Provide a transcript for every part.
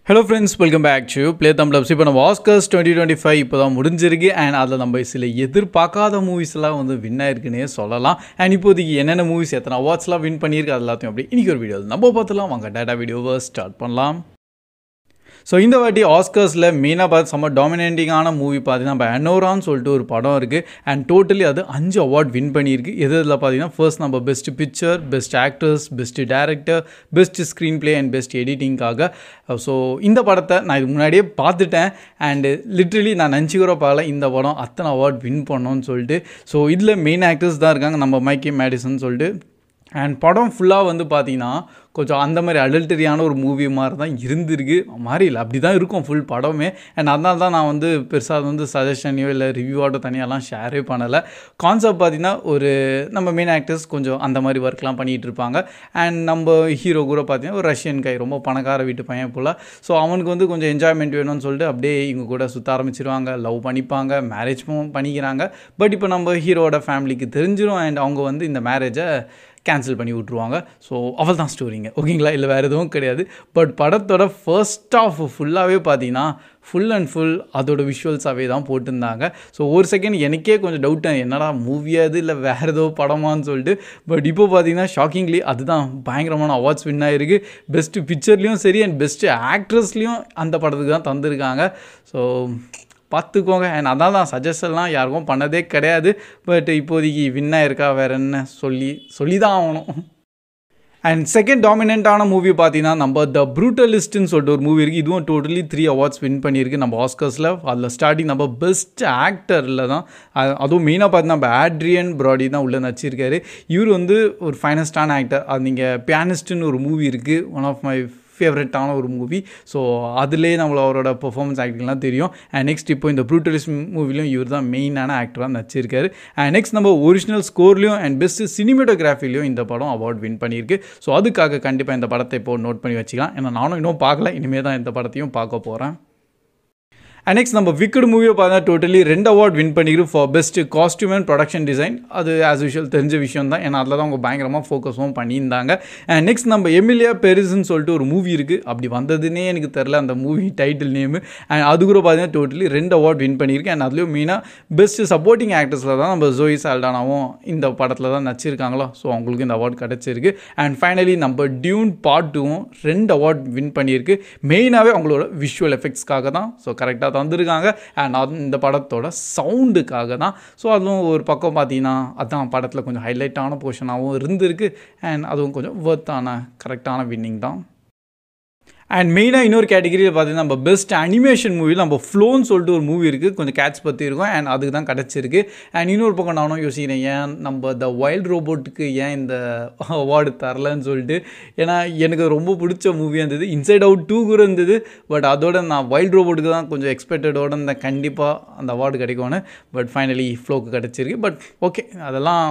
Hello friends, welcome back to Play Thumb Ups. இப்போ நம்ம Oscars 2025 இப்போ தான் முடிஞ்சிருக்கு அண்ட் அதில் நம்ம சில எதிர்பார்க்காத மூவிஸ்லாம் வந்து வின் ஆயிருக்குன்னே சொல்லலாம். அண்ட் இப்போதைக்கு என்னென்ன மூவிஸ் எத்தனை அவார்ட்ஸ்லாம் வின் பண்ணியிருக்கு அது எல்லாத்தையும் அப்படி இன்றைக்கி ஒரு வீடியோ நம்ம பார்த்துலாம். வாங்க டேட்டா வீடியோவை ஸ்டார்ட் பண்ணலாம். ஸோ இந்த வாட்டி ஆஸ்கர்ஸில் மெயினாக பார்த்து செம்ம டாமினேட்டிங்கான மூவி பார்த்தீங்கன்னா நம்ம அனோரான்னு சொல்லிட்டு ஒரு படம் இருக்குது. அண்ட் டோட்டலி அது 5 அவார்ட் வின் பண்ணியிருக்கு. இதில் பார்த்தீங்கன்னா ஃபர்ஸ்ட் நம்ம best picture, best actors, best director, best screenplay and best எடிட்டிங்காக. ஸோ இந்த படத்தை நான் இதுக்கு முன்னாடியே பார்த்துட்டேன் அண்டு லிட்ரலி நான் நினச்சிக்கிற பார்க்கல இந்த படம் அத்தனை அவார்ட் வின் பண்ணோன்னு சொல்லிட்டு. ஸோ இதில் மெயின் ஆக்டர்ஸ் தான் இருக்காங்க, நம்ம மைக்கேல் மேடிசன் சொல்லிட்டு. அண்ட் படம் ஃபுல்லாக வந்து பார்த்திங்கன்னா கொஞ்சம் அந்த மாதிரி அடல்டரியான ஒரு மூவி மாதிரி தான் இருந்திருக்கு. மாதிரி இல்லை, அப்படி தான் இருக்கும் ஃபுல் படமே. அண்ட் அதனால தான் நான் வந்து பெருசாக வந்து சஜஷனையோ இல்லை ரிவ்யூவாட்டோ தனியாலாம் ஷேரே பண்ணலை. கான்செப்ட் பார்த்திங்கன்னா ஒரு நம்ம மெயின் ஆக்டர்ஸ் கொஞ்சம் அந்த மாதிரி ஒர்க்லாம் பண்ணிகிட்டு இருப்பாங்க. அண்ட் நம்ம ஹீரோ கூட பார்த்திங்கன்னா ஒரு ரஷ்யன் கை, ரொம்ப பணக்கார வீட்டு பையன் போல். ஸோ அவனுக்கு வந்து கொஞ்சம் என்ஜாய்மெண்ட் வேணும்னு சொல்லிட்டு அப்படியே இவங்க கூட சுற்ற ஆரம்பிச்சிருவாங்க, லவ் பண்ணிப்பாங்க, மேரேஜும் பண்ணிக்கிறாங்க. பட் இப்போ நம்ம ஹீரோட ஃபேமிலிக்கு தெரிஞ்சிடும் அண்ட் அவங்க வந்து இந்த மேரேஜை கேன்சல் பண்ணி விட்ருவாங்க. ஸோ அவள் தான் ஸ்டோரிங்க, ஓகேங்களா? இல்லை வேறு எதுவும் கிடையாது. பட் படத்தோட ஃபர்ஸ்ட் ஆஃப் ஃபுல்லாகவே பார்த்தீங்கன்னா ஃபுல் அண்ட் ஃபுல் அதோட விஷுவல்ஸாகவே தான் போட்டிருந்தாங்க. ஸோ ஒரு செகண்ட் எனக்கே கொஞ்சம் டவுட், என்னடா மூவியாது இல்லை வேறு ஏதோ படமான்னு சொல்லிட்டு. பட் இப்போ பார்த்தீங்கன்னா ஷாக்கிங்லி அதுதான் பயங்கரமான அவார்ட்ஸ் வின் ஆகிருக்கு. பெஸ்ட்டு பிக்சர்லேயும் சரி அண்ட் பெஸ்ட்டு ஆக்ட்ரஸ்லேயும் அந்த படத்துக்கு தான் தந்திருக்காங்க. ஸோ பார்த்துக்கோங்க. அண்ட் அதான் தான் சஜஷன்லாம் யாருக்கும் பண்ணதே கிடையாது. பட் இப்போதைக்கு வின்னாக இருக்கா வேறு என்ன சொல்லி தான் ஆகணும். அண்ட் செகண்ட் டாமினண்ட்டான மூவி பார்த்தீங்கன்னா நம்ம த ப்ரூட்டலிஸ்ட்னு சொல்லிட்டு ஒரு மூவி இருக்குது. இதுவும் டோட்டலி 3 அவார்ட்ஸ் வின் பண்ணியிருக்கு நம்ம ஆஸ்கர்ஸில். அதில் ஸ்டார்டிங் நம்ம பெஸ்ட் ஆக்டரில் தான், அதுவும் மெயினாக பார்த்தீங்கன்னா நம்ம ஆட்ரியன் ப்ராடி தான் உள்ளே நடிச்சிருக்காரு. இவர் வந்து ஒரு ஃபைனஸ்டான ஆக்டர். அது நீங்கள் பியானிஸ்ட்டுன்னு ஒரு மூவி இருக்குது, ஒன் ஆஃப் மை ஃபேவரட்டான ஒரு மூவி. ஸோ அதிலே நம்மள அவரோட பெர்ஃபார்மன்ஸ் ஆக்டிங்லாம் தெரியும். அண்ட் நெக்ஸ்ட் இப்போ இந்த ப்ரூட்டலிஸ்ட் மூவிலையும் இவர் தான் மெயினான ஆக்டராக நடிச்சிருக்காரு. அண்ட் நெக்ஸ்ட் நம்ம ஒரிஜினல் ஸ்கோர்லையும் அண்ட் பெஸ்ட் சினிமேட்டோகிராஃபிலையும் இந்த படம் அவார்ட் வின் பண்ணியிருக்கு. ஸோ அதுக்காக கண்டிப்பாக இந்த படத்தை இப்போ நோட் பண்ணி வச்சுக்கலாம். ஏன்னா நானும் இன்னும் பார்க்கல, இனிமேல் தான் இந்த படத்தையும் பார்க்க போகிறேன். அண்ட் நெக்ஸ்ட் நம்ம விக்கெட் மூவியை பார்த்தா டோட்டலி 2 அவார்ட் வின் பண்ணிக்கிறோம் for best costume and production design. அது ஆஸ் யூஷுவல் தெரிஞ்ச விஷயம் தான், ஏன்னா அதில் தான் அவங்க பயங்கரமாக ஃபோக்கஸும் பண்ணியிருந்தாங்க. அண்ட் நெக்ஸ்ட் நம்ம எமிலியா பெரிஸ்ன்னு சொல்லிட்டு ஒரு மூவி இருக்குது, அப்படி வந்ததுன்னே எனக்கு தெரில அந்த மூவி டைட்டில் நேமு. அண்ட் அது கூட பார்த்தீங்கன்னா டோட்டலி 2 அவார்ட் வின் பண்ணியிருக்கு. அண்ட் அதுலேயும் மெயினாக பெஸ்ட் சப்போர்ட்டிங் ஆக்டர்ஸில் தான் நம்ம ஜோயி சால்டானாவும் இந்த படத்தில் தான் நடிச்சிருக்காங்களோ. ஸோ அவங்களுக்கு இந்த அவார்ட் கிடச்சிருக்கு. அண்ட் ஃபைனலி நம்ம டியூன் பார்ட் 2வும் 2 அவார்ட் வின் பண்ணியிருக்கு. மெயினாகவே அவங்களோட விஷுவல் எஃபெக்ட்ஸ்க்காக தான். ஸோ கரெக்டாக தந்துருக்காங்க. அண்ட் அது இந்த படத்தோட சவுண்டுக்காக தான். ஸோ அதுவும் ஒரு பக்கம் பார்த்தீங்கன்னா அதுதான் படத்தில் கொஞ்சம் ஹைலைட்டான போர்ஷனாகவும் இருந்திருக்கு. அண்ட் அதுவும் கொஞ்சம் ஒர்த்தான கரெக்டான வின்னிங் தான். அண்ட் மெயினாக இன்னொரு கேட்டகிரியில் பார்த்தீங்கன்னா நம்ம பெஸ்ட் அனிமேஷன் மூவியில் நம்ம ஃப்ளோன்னு சொல்லிட்டு ஒரு மூவி இருக்குது, கொஞ்சம் கேட்ச் பற்றி இருக்கும். அண்ட் அதுக்கு தான் கிடச்சிருக்கு. அண்ட் இன்னொரு பக்கம் நானும் யோசிக்கிறேன், ஏன் நம்ம த வைல்ட் ரோபோட்டுக்கு ஏன் இந்த அவார்டு தரலன்னு சொல்லிட்டு. ஏன்னா எனக்கு ரொம்ப பிடிச்ச மூவியாக இருந்தது. இன்சைட் அவுட் 2 கூட இருந்தது. பட் அதோட நான் வைல்ட் ரோபோட்டுக்கு தான் கொஞ்சம் எக்ஸ்பெக்டடோட இருந்தேன் கண்டிப்பாக அந்த அவார்டு கிடைக்கும்னு. பட் ஃபைனலி ஃப்ளோக்கு கிடச்சிருக்கு. பட் ஓகே, அதெல்லாம்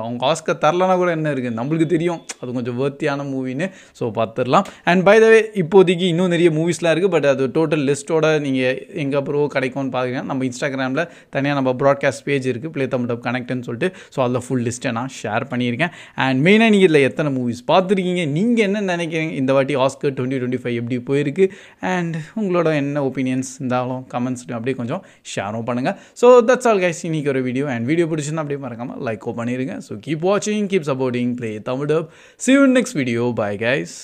அவங்க ஆஸ்கர் தரலனா கூட என்ன இருக்குது, நம்மளுக்கு தெரியும் அது கொஞ்சம் வேர்த்தியான மூவின்னு. ஸோ பார்த்துடலாம். அண்ட் பை த வே இப்போதைக்கு இன்னும் நிறைய மூவிஸ்லாம் இருக்குது. பட் அது டோட்டல் லிஸ்ட்டோட நீங்கள் எங்கே ப்ரோ கிடைக்கும்னு பார்த்தீங்கன்னா நம்ம இன்ஸ்டாகிராமில் தனியாக நம்ம ப்ராட்காஸ்ட் பேஜ் இருக்குது, ப்ளே தம் அப் கனெக்ட்னு சொல்லிட்டு. ஸோ அதில் ஃபுல் லிஸ்ட்டை நான் ஷேர் பண்ணியிருக்கேன். அண்ட் மெயினாக நீங்கள் இதில் எத்தனை மூவிஸ் பார்த்துருக்கீங்க, நீங்கள் என்ன நினைக்கிறீங்க, இந்த வாட்டி ஆஸ்கர் 2025 எப்படி போயிருக்கு, அண்ட் உங்களோட என்ன ஒப்பீனியன்ஸ் இருந்தாலும் கமெண்ட்ஸ்லையும் அப்படியே கொஞ்சம் ஷேரும் பண்ணுங்கள். ஸோ தட்ஸ் ஆல் கைஸ், இன்னைக்கு ஒரு வீடியோ. அண்ட் வீடியோ பிடிச்சிருந்தா அப்படியே மறக்காமல் லைக்கோ பண்ணிடுங்க. ஸோ கீப் வாட்சிங், keep supporting play Tamil dub. See you in next video. Bye guys.